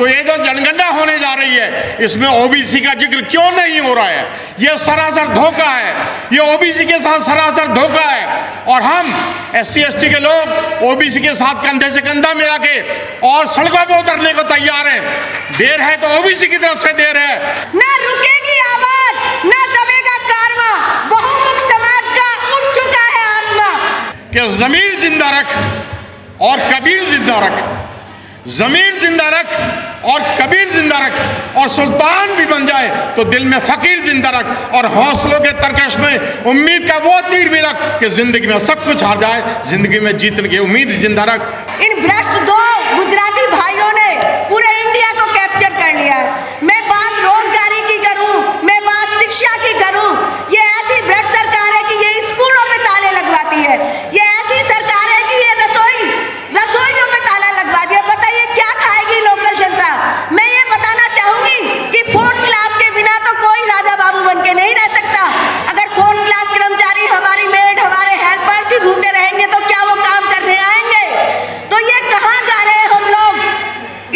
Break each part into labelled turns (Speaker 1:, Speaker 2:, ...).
Speaker 1: तो ये जो जनगणना होने जा रही है इसमें ओबीसी का जिक्र क्यों नहीं हो रहा है? ये सरासर धोखा है, ये ओबीसी के साथ सरासर धोखा है। और हम SC ST के लोग ओबीसी के साथ कंधे से कंधा मिला के और सड़कों पर उतरने को तैयार हैं। देर है तो ओबीसी की तरफ से देर है।
Speaker 2: ना रुकेगी आवाज, ना दबेगा कारवां, बहुमुख समाज का उठ चुका है आसमां।
Speaker 1: कि ज़मीर जिंदा रख और कबीर जिंदा रख, ज़मीर जिंदा रख और कबीर जिंदा रख, और सुल्तान भी बन जाए तो दिल में फ़कीर जिंदा रख, और हौसलों के तरकश में उम्मीद का वो तीर भी रख कि जिंदगी में सब कुछ हार जाए, जिंदगी में जीतने की उम्मीद जिंदा रख।
Speaker 2: इन भ्रष्ट दो गुजराती भाइयों ने पूरे इंडिया को कैप्चर कर लिया है। मैं बात रोजगारी की करूं, मैं बात शिक्षा की करूं, ये ऐसी भ्रष्ट सरकार है कि ये स्कूलों में ताले लगवाती है, ये ऐसी सरकार है कि ये रसोइयों में ताला लगवा दिया। बताइए क्या खाएगी लोकल जनता? मैं ये बताना चाहूंगी कि 4th क्लास के बिना तो कोई राजा बाबू बन के नहीं रह सकता। अगर 4th क्लास कर्मचारी, हमारी मेड, हमारे हेल्पर्स ही भूखे रहेंगे तो क्या वो काम करने आएंगे? तो ये कहाँ जा रहे हैं हम लोग?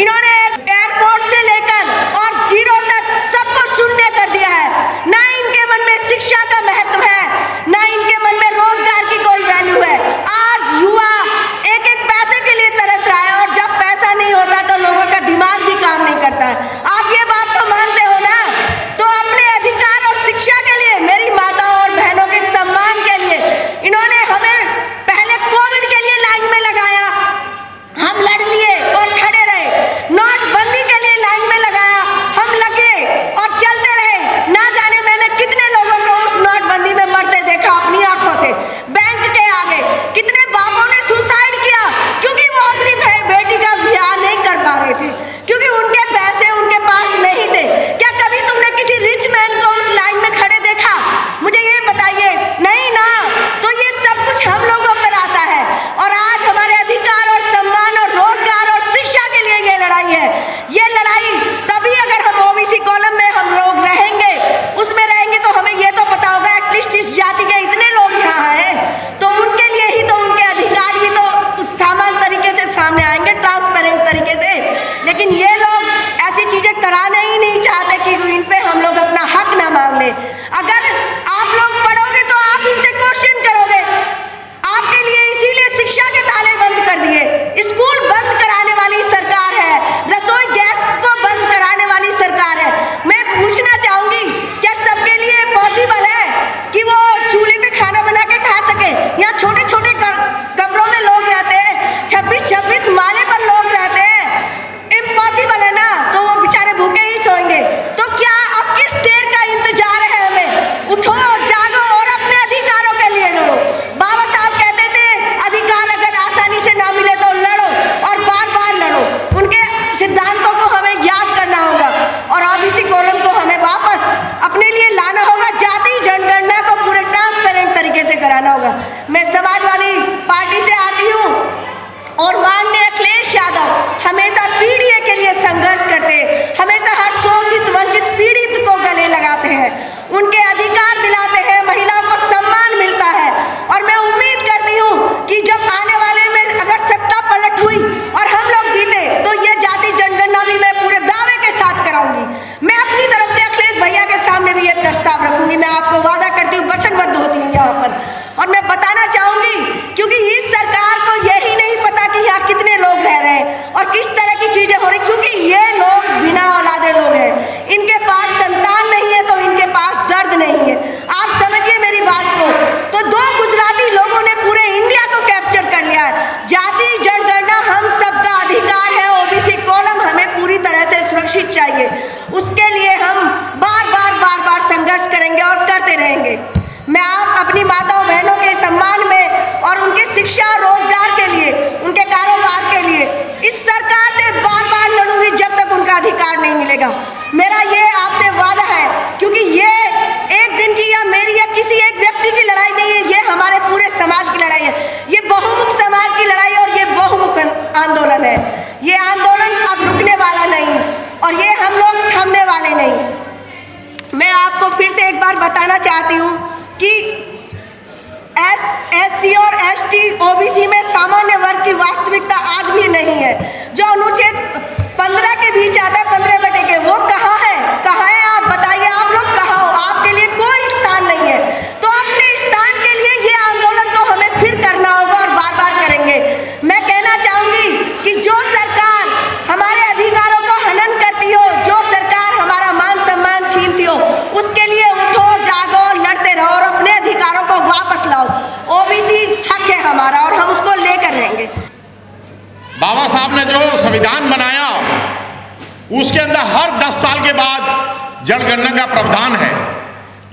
Speaker 1: उसके अंदर हर 10 साल के बाद जनगणना का प्रावधान है।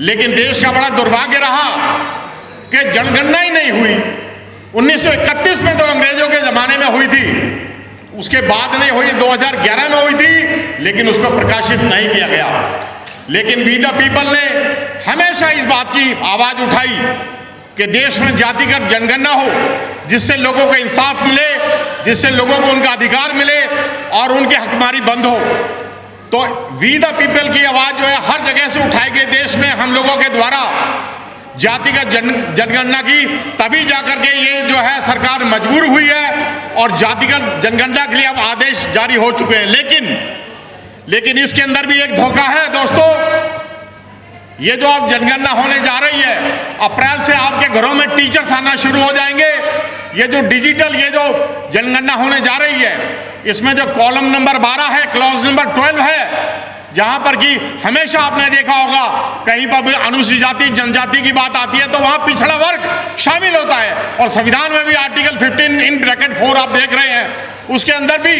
Speaker 1: लेकिन देश का बड़ा दुर्भाग्य रहा कि जनगणना ही नहीं हुई। 1931 में तो अंग्रेजों के ज़माने में हुई थी, उसके बाद नहीं हुई, 2011 में हुई थी, लेकिन उसको प्रकाशित नहीं किया गया। लेकिन वी द पीपल ने हमेशा इस बात की आवाज़ उठाई कि देश में जातिगत जनगणना हो, जिससे लोगों को इंसाफ मिले, जिससे लोगों को उनका अधिकार मिले और उनकी हकमारी बंद हो। तो वी द पीपल की आवाज़ जो है हर जगह से उठाई गई देश में हम लोगों के द्वारा जातिगत जनगणना की, तभी जाकर के ये जो है सरकार मजबूर हुई है और जातिगत जनगणना के लिए अब आदेश जारी हो चुके हैं। लेकिन इसके अंदर भी एक धोखा है दोस्तों। ये जो अब जनगणना होने जा रही है, अप्रैल से आपके घरों में टीचर्स आना शुरू हो जाएंगे। ये जो डिजिटल ये जो जनगणना होने जा रही है, इसमें जो कॉलम नंबर 12 है, क्लॉज नंबर 12 है, जहां पर कि हमेशा आपने देखा होगा कहीं पर भी अनुसूचित जाति जनजाति की बात आती है तो वहां पिछड़ा वर्ग शामिल होता है। और संविधान में भी आर्टिकल 15 इन ब्रैकेट 4 आप देख रहे हैं, उसके अंदर भी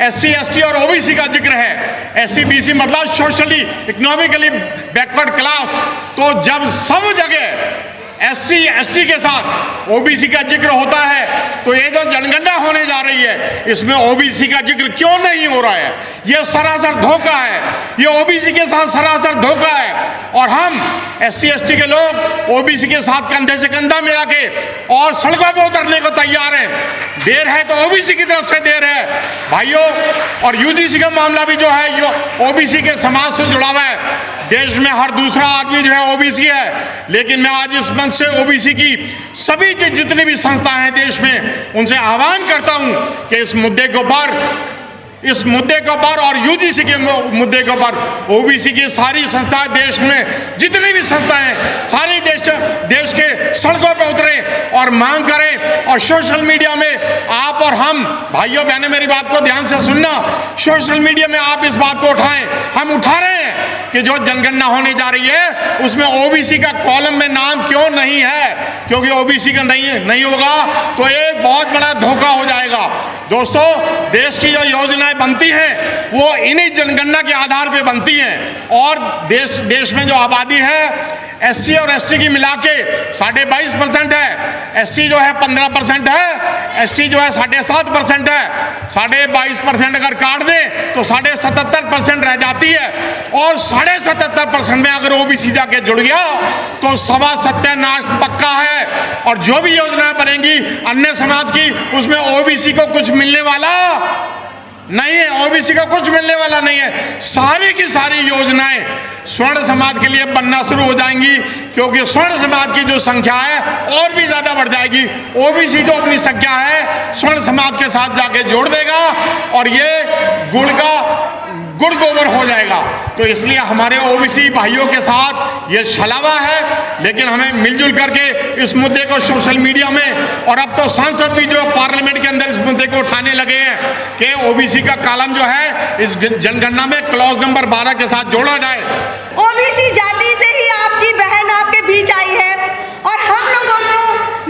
Speaker 1: SC ST और OBC का जिक्र है। SC BC मतलब सोशली इकोनॉमिकली बैकवर्ड क्लास। तो जब सब जगह SC ST के साथ OBC का जिक्र होता है, तो ये जो जनगणना होने जा रही है इसमें OBC का जिक्र क्यों नहीं हो रहा है? ये सरासर धोखा है, ये OBC के साथ सरासर धोखा है। और हम SC ST के लोग OBC के साथ कंधे से कंधा मिला के और सड़कों पर उतरने को तैयार हैं। देर है तो OBC की तरफ से देर है भाइयों। और UGC का मामला भी जो है ये OBC के समाज से जुड़ा हुआ है। देश में हर दूसरा आदमी जो है OBC है। लेकिन मैं आज इस मंच से OBC की सभी जितनी भी संस्थाएं हैं देश में, उनसे आह्वान करता हूं कि इस मुद्दे के ऊपर और UGC के मुद्दे के ऊपर OBC की सारी संस्थाएं देश में जितनी भी संस्थाएं हैं सारी देश के सड़कों पर उतरे और मांग करें। और सोशल मीडिया में आप और हम भाइयों बहनें मेरी बात को ध्यान से सुनना, सोशल मीडिया में आप इस बात को उठाएं। हम उठा रहे हैं कि जो जनगणना होने जा रही है उसमें OBC का कॉलम में नाम क्यों नहीं है, क्योंकि OBC का नहीं होगा तो एक बहुत बड़ा धोखा हो जाएगा। दोस्तों, देश की जो योजनाएं बनती हैं वो इन्हीं जनगणना के आधार पे बनती हैं। और देश में जो आबादी है SC और ST की मिला के 22.5% है, SC जो है 15% है, ST जो है 7.5% है। 22.5% अगर काट दे तो 77.5% रह जाती है। और 77.5% में अगर OBC जाके जुड़ गया तो सवा सत्यानाश पक्का है। और जो भी योजनाएं बनेंगी अन्य समाज की, उसमें OBC को कुछ मिलने वाला नहीं है, OBC का कुछ मिलने वाला नहीं है। सारी की सारी योजनाएं स्वर्ण समाज के लिए बनना शुरू हो जाएंगी, क्योंकि स्वर्ण समाज की जो संख्या है और भी ज्यादा बढ़ जाएगी। OBC जो अपनी संख्या है स्वर्ण समाज के साथ जाके जोड़ देगा और ये गुड़ गोबर हो जाएगा। तो इसलिए हमारे OBC भाइयों के साथ ये छलावा है, लेकिन हमें मिलजुल करके इस मुद्दे को सोशल मीडिया में, और अब तो सांसद भी जो पार्लियामेंट के अंदर इस मुद्दे को उठाने लगे हैं कि OBC का कॉलम जो है इस जनगणना में क्लॉज नंबर 12 के साथ जोड़ा जाए।
Speaker 2: OBC जाति से ही आपकी बहन आपके बीच आई है और हम लोगों को,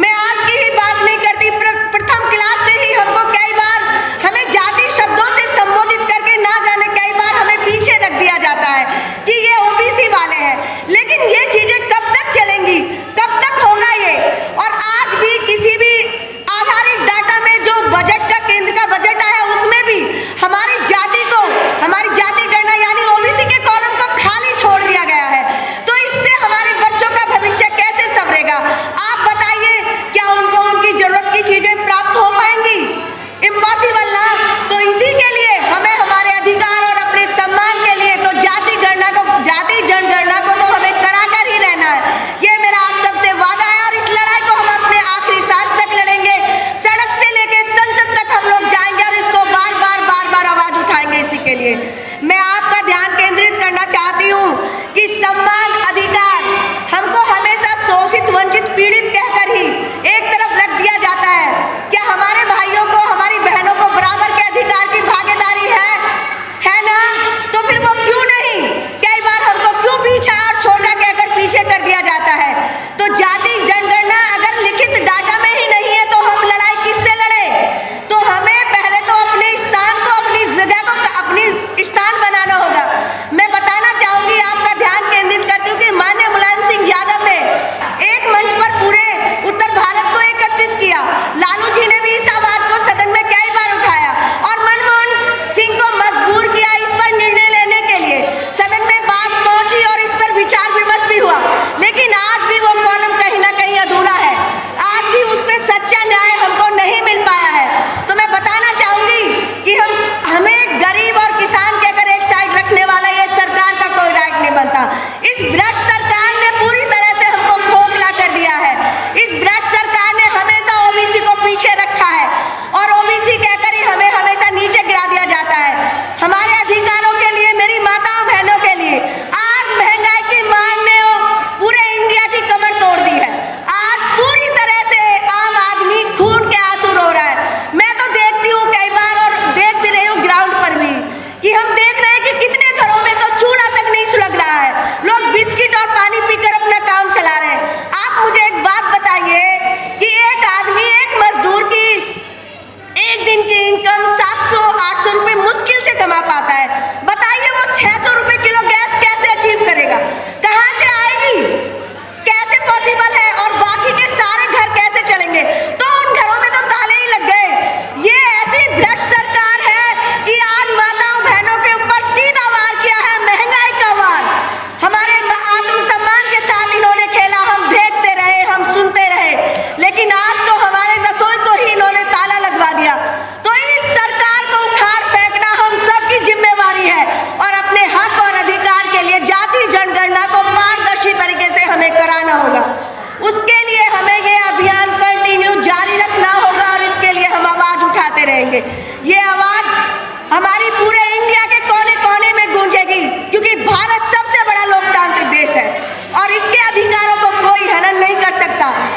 Speaker 2: मैं आज की ही बात नहीं करती, प्रथम क्लास से ही हमको कई बार हमें जाति शब्दों से संबोधित करके ना जाने कई बार हमें पीछे रख दिया जाता है कि ये OBC वाले हैं। लेकिन ये चीजें कब तक चलेंगी, कब तक होगा ये? और आज भी किसी भी आधारित डाटा में जो बजट का केंद्र का बजट आया उसमें भी हमारी जाति को, हमारी जाति गणना यानी OBC के कॉलम को खाली छोड़ दिया गया है। तो इससे हमारे बच्चों का भविष्य कैसे संवरेगा? आप बताइए, क्या उनको उनकी जरूरत की चीजें प्राप्त हो पाएंगी? इम्पॉसिबल ना। तो इसी के लिए हमें हमारे अधिकार और अपने सम्मान के लिए तो जाति जनगणना को तो हमें कराकर ही रहना है। ये मेरा आप सबसे वादा है और इस लड़ाई को हम अपने आखिरी सांस तक लड़ेंगे। सड़क से लेके संसद तक हम लोग जाएंगे और इसको बार बार आवाज उठाएंगे। इसी के लिए मैं आपका ध्यान केंद्रित करना चाहती हूँ कि सम्मान, अधिकार हमको हमेशा शोषित, वंचित, पीड़ित कहकर ही एक तरफ रख दिया जाता है। क्या हमारे भाइयों को, हमारी बहनों को बराबर के अधिकार की भागीदारी है ना? तो फिर वो क्यों नहीं? कई बार हमको क्यों पीछा और छोटा कहकर पीछे कर दिया जाता है? तो जाति जनगणना अगर लिखित डाटा में ही नहीं है तो हम लड़ाई किससे लड़े? तो हमें पहले तो अपने स्थान को, अपनी जगह को, अपनी स्थान अधिकारों के लिए, मेरी माताओं बहनों के लिए। आज महंगाई की मार ने पूरे इंडिया की कमर तोड़ दी है। आज पूरी तरह से आम आदमी खून के आंसू रो रहा है। मैं तो देखती हूँ कई बार, और देख भी रही हूँ ग्राउंड पर भी, कि हम देख रहे हैं कि कितने घरों में तो चूल्हा तक नहीं सुलग रहा है। लोग बिस्किट और पानी पीकर अपना काम चला रहे हैं। आप मुझे एक बात बताइए कि एक आदमी, एक मजदूर की एक दिन की इनकम 700-800 रुपए मुश्किल से कमा पाता है। बताइए वो 600 रुपए किलो गैस कैसे अचीव करेगा? कहाँ से आएगी? कैसे पॉसिबल है? और बाकी के सारे घर कैसे चलेंगे? तो उन घरों में तो ताले ही लग गए। ये ऐसी भ्रष्ट सरकार है कि आज माताओं बहनों के ऊपर सीधा वार किया है, महंगाई का वार। हमारे आत्मसम्मान के साथ इन्होंने खेला, हम देखते रहे, हम सुनते रहे, लेकिन आज तो हमारे रसोई को ही इन्होंने ताला लगवा दिया। तो इस सरकार को उखाड़ फेंकना हम सबकी जिम्मेवारी है, और अपने हक और अधिकार के लिए जाति जनगणना को पारदर्शी तरीके से हमें कराना होगा। उसके लिए हमें ये अभियान कंटिन्यू जारी रखना होगा, और इसके लिए हम आवाज उठाते रहेंगे। ये आवाज हमारी पूरे इंडिया के कोने कोने में गूंजेगी, क्योंकि भारत सबसे बड़ा लोकतांत्रिक देश है और इसके अधिकारों को कोई हनन नहीं कर सकता।